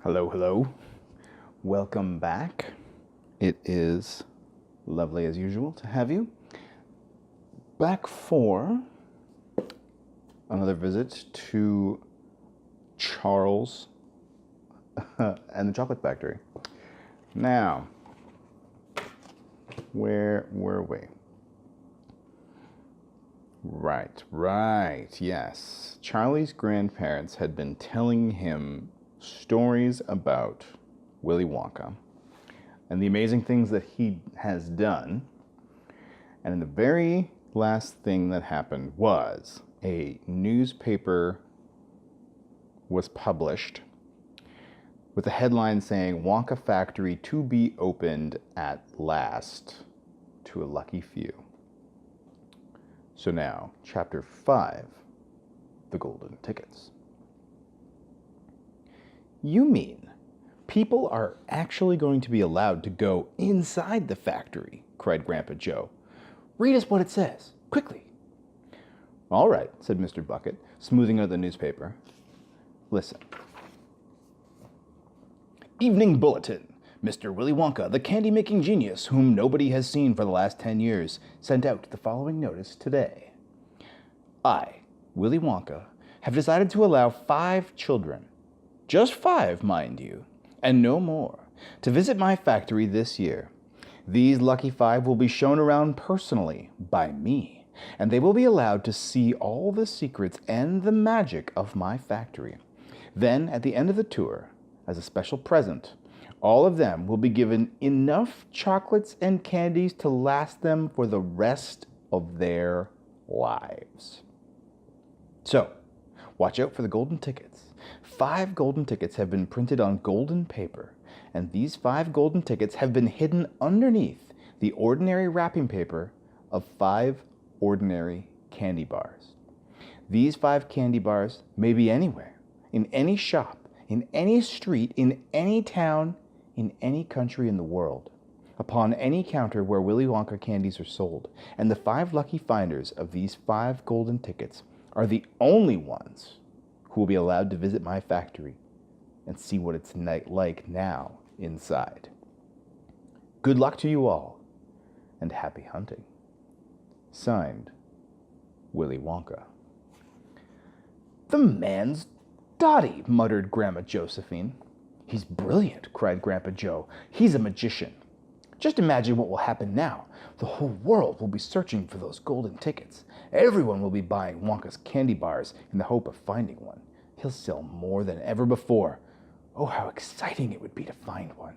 Hello, hello. Welcome back. It is lovely as usual to have you back for another visit to Charles and the Chocolate Factory. Now, where were we? Right, yes. Charlie's grandparents had been telling him stories about Willy Wonka and the amazing things that he has done. And the very last thing that happened was a newspaper was published with a headline saying, Wonka Factory to be opened at last to a lucky few. So now, Chapter 5, The Golden Tickets. You mean people are actually going to be allowed to go inside the factory? Cried Grandpa Joe. Read us what it says, quickly. All right, said Mr. Bucket, smoothing out the newspaper. Listen. Evening Bulletin. Mr. Willy Wonka, the candy-making genius whom nobody has seen for the last 10 years, sent out the following notice today. I, Willy Wonka, have decided to allow 5 children, just 5, mind you, and no more, to visit my factory this year. These lucky 5 will be shown around personally by me, and they will be allowed to see all the secrets and the magic of my factory. Then, at the end of the tour, as a special present, all of them will be given enough chocolates and candies to last them for the rest of their lives. So, watch out for the golden tickets. 5 golden tickets have been printed on golden paper, and these 5 golden tickets have been hidden underneath the ordinary wrapping paper of 5 ordinary candy bars. These 5 candy bars may be anywhere, in any shop, in any street, in any town, in any country in the world, upon any counter where Willy Wonka candies are sold, and the 5 lucky finders of these 5 golden tickets are the only ones who will be allowed to visit my factory and see what it's like now inside. Good luck to you all, and happy hunting. Signed, Willy Wonka. The man's dotty, muttered Grandma Josephine. He's brilliant, cried Grandpa Joe. He's a magician. Just imagine what will happen now. The whole world will be searching for those golden tickets. Everyone will be buying Wonka's candy bars in the hope of finding one. He'll sell more than ever before. Oh, how exciting it would be to find one.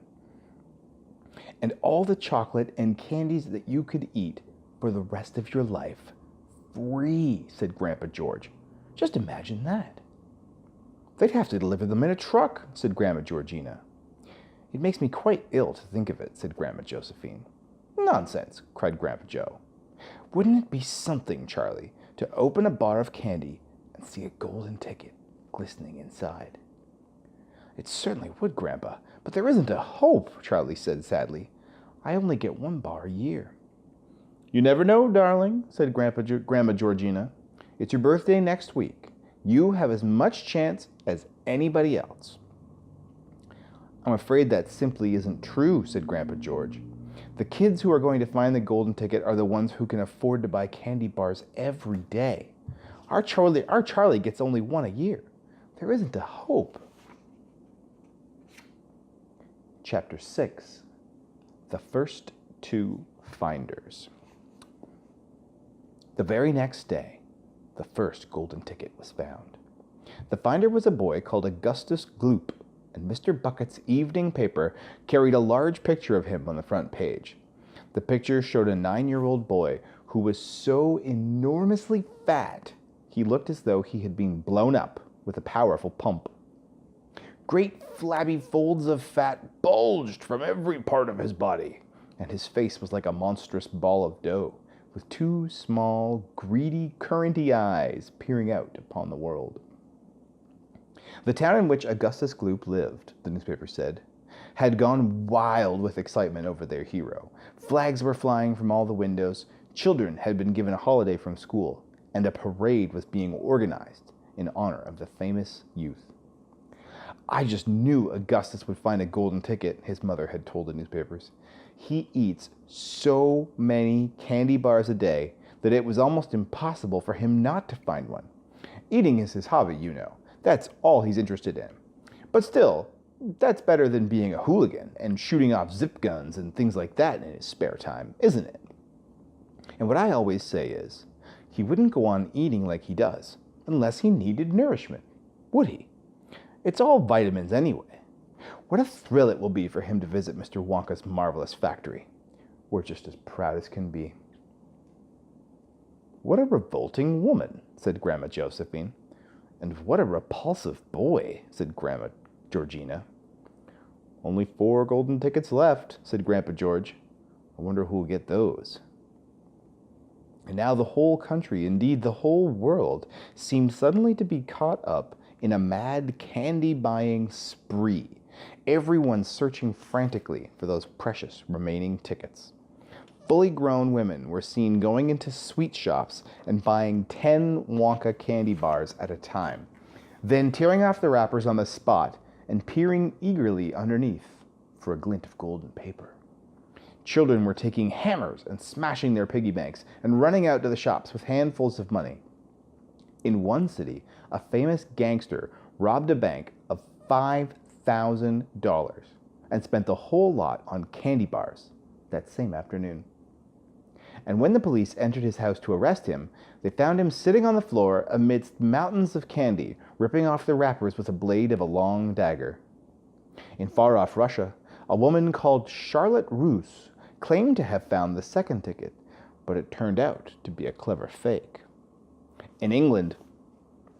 And all the chocolate and candies that you could eat for the rest of your life. Free, said Grandpa George. Just imagine that. They'd have to deliver them in a truck, said Grandma Georgina. It makes me quite ill to think of it, said Grandma Josephine. Nonsense, cried Grandpa Joe. Wouldn't it be something, Charlie, to open a bar of candy and see a golden ticket glistening inside? It certainly would, Grandpa, but there isn't a hope, Charlie said sadly. I only get 1 bar a year. You never know, darling, said Grandma Georgina. It's your birthday next week. You have as much chance as anybody else. I'm afraid that simply isn't true, said Grandpa George. The kids who are going to find the golden ticket are the ones who can afford to buy candy bars every day. Our Charlie gets only 1 a year. There isn't a hope. Chapter 6, The First 2 Finders. The very next day, the first golden ticket was found. The finder was a boy called Augustus Gloop, and Mr. Bucket's evening paper carried a large picture of him on the front page. The picture showed a 9-year-old boy who was so enormously fat he looked as though he had been blown up with a powerful pump. Great flabby folds of fat bulged from every part of his body, and his face was like a monstrous ball of dough, with 2 small, greedy, curranty eyes peering out upon the world. The town in which Augustus Gloop lived, the newspaper said, had gone wild with excitement over their hero. Flags were flying from all the windows, children had been given a holiday from school, and a parade was being organized in honor of the famous youth. I just knew Augustus would find a golden ticket, his mother had told the newspapers. He eats so many candy bars a day that it was almost impossible for him not to find one. Eating is his hobby, you know. That's all he's interested in. But still, that's better than being a hooligan and shooting off zip guns and things like that in his spare time, isn't it? And what I always say is, he wouldn't go on eating like he does unless he needed nourishment, would he? It's all vitamins anyway. What a thrill it will be for him to visit Mr. Wonka's marvelous factory. We're just as proud as can be. What a revolting woman, said Grandma Josephine. And what a repulsive boy, said Grandma Georgina. Only 4 golden tickets left, said Grandpa George. I wonder who'll get those. And now the whole country, indeed the whole world, seemed suddenly to be caught up in a mad candy-buying spree, everyone searching frantically for those precious remaining tickets. Fully grown women were seen going into sweet shops and buying 10 Wonka candy bars at a time, then tearing off the wrappers on the spot and peering eagerly underneath for a glint of golden paper. Children were taking hammers and smashing their piggy banks and running out to the shops with handfuls of money. In one city, a famous gangster robbed a bank of $5,000 and spent the whole lot on candy bars that same afternoon. And when the police entered his house to arrest him, they found him sitting on the floor amidst mountains of candy, ripping off the wrappers with the blade of a long dagger. In far-off Russia, a woman called Charlotte Russe claimed to have found the second ticket, but it turned out to be a clever fake. In England,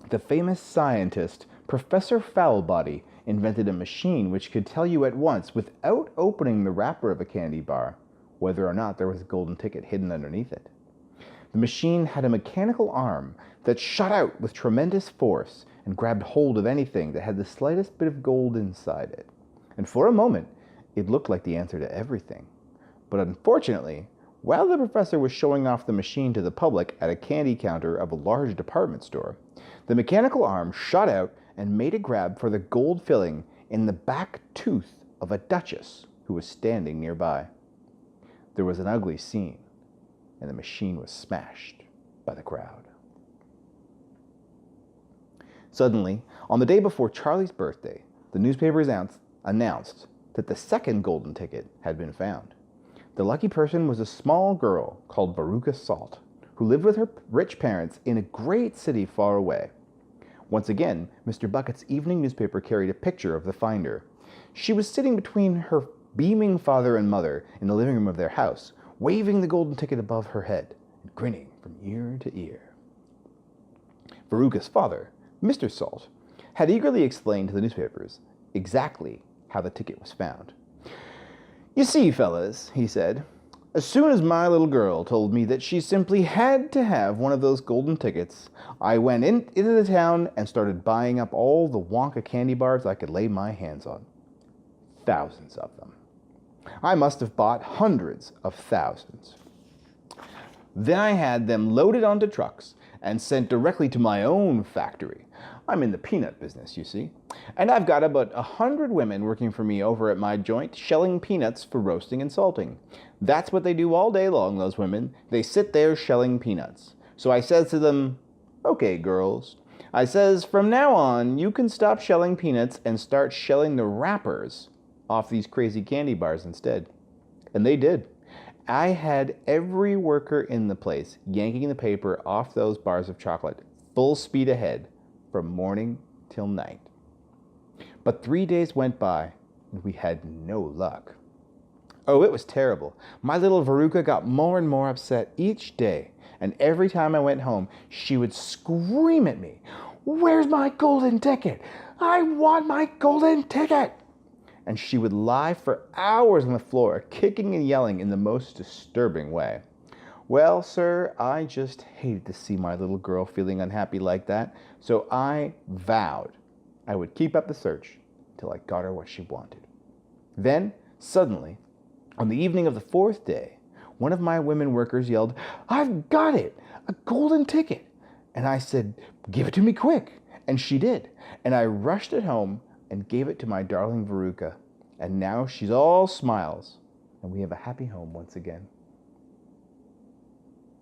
the famous scientist Professor Foulbody invented a machine which could tell you at once, without opening the wrapper of a candy bar, whether or not there was a golden ticket hidden underneath it. The machine had a mechanical arm that shot out with tremendous force and grabbed hold of anything that had the slightest bit of gold inside it. And for a moment, it looked like the answer to everything. But unfortunately, while the professor was showing off the machine to the public at a candy counter of a large department store, the mechanical arm shot out and made a grab for the gold filling in the back tooth of a duchess who was standing nearby. There was an ugly scene, and the machine was smashed by the crowd. Suddenly, on the day before Charlie's birthday, the newspapers announced that the second golden ticket had been found. The lucky person was a small girl called Veruca Salt, who lived with her rich parents in a great city far away. Once again, Mr. Bucket's evening newspaper carried a picture of the finder. She was sitting between her beaming father and mother in the living room of their house, waving the golden ticket above her head and grinning from ear to ear. Veruca's father, Mr. Salt, had eagerly explained to the newspapers exactly how the ticket was found. You see, fellas, he said, as soon as my little girl told me that she simply had to have one of those golden tickets, I went into the town and started buying up all the Wonka candy bars I could lay my hands on. Thousands of them. I must have bought hundreds of thousands. Then I had them loaded onto trucks and sent directly to my own factory. I'm in the peanut business, you see. And I've got about 100 women working for me over at my joint, shelling peanuts for roasting and salting. That's what they do all day long, those women. They sit there shelling peanuts. So I says to them, okay, girls. I says, from now on, you can stop shelling peanuts and start shelling the wrappers off these crazy candy bars instead. And they did. I had every worker in the place yanking the paper off those bars of chocolate, full speed ahead, from morning till night. But 3 days went by, and we had no luck. Oh, it was terrible. My little Veruca got more and more upset each day, and every time I went home, she would scream at me, "Where's my golden ticket? I want my golden ticket!" And she would lie for hours on the floor, kicking and yelling in the most disturbing way. Well, sir, I just hated to see my little girl feeling unhappy like that, so I vowed I would keep up the search till I got her what she wanted. Then, suddenly, on the evening of the 4th day, one of my women workers yelled, "I've got it! A golden ticket!" And I said, "Give it to me quick!" And she did. And I rushed it home and gave it to my darling Veruca. And now she's all smiles, and we have a happy home once again."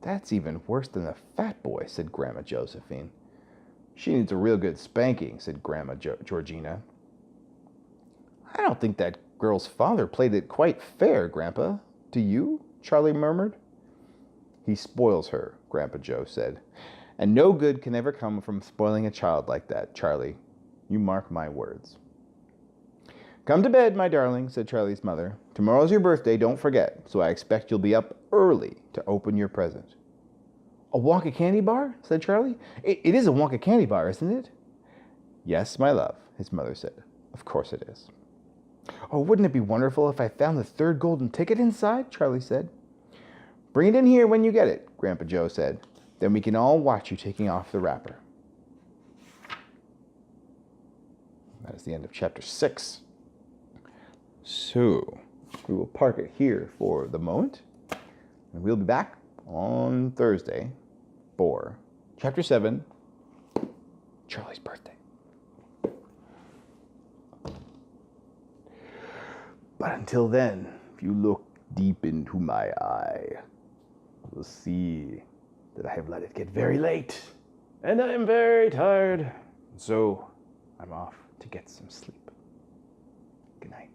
"That's even worse than the fat boy," said Grandma Josephine. "She needs a real good spanking," said Grandma Georgina. "I don't think that girl's father played it quite fair, Grandpa. Do you?" Charlie murmured. "He spoils her," Grandpa Joe said. "And no good can ever come from spoiling a child like that, Charlie. You mark my words." "Come to bed, my darling," said Charlie's mother. "Tomorrow's your birthday, don't forget, so I expect you'll be up early to open your present." "A Wonka candy bar?" said Charlie. It is a Wonka candy bar, isn't it?" "Yes, my love," his mother said. "Of course it is." "Oh, wouldn't it be wonderful if I found the third golden ticket inside?" Charlie said. "Bring it in here when you get it," Grandpa Joe said. "Then we can all watch you taking off the wrapper." That is the end of chapter 6. So, we will park it here for the moment, and we'll be back on Thursday for chapter 7, Charlie's birthday. But until then, if you look deep into my eye, you will see that I have let it get very late, and I am very tired. So, I'm off to get some sleep. Good night.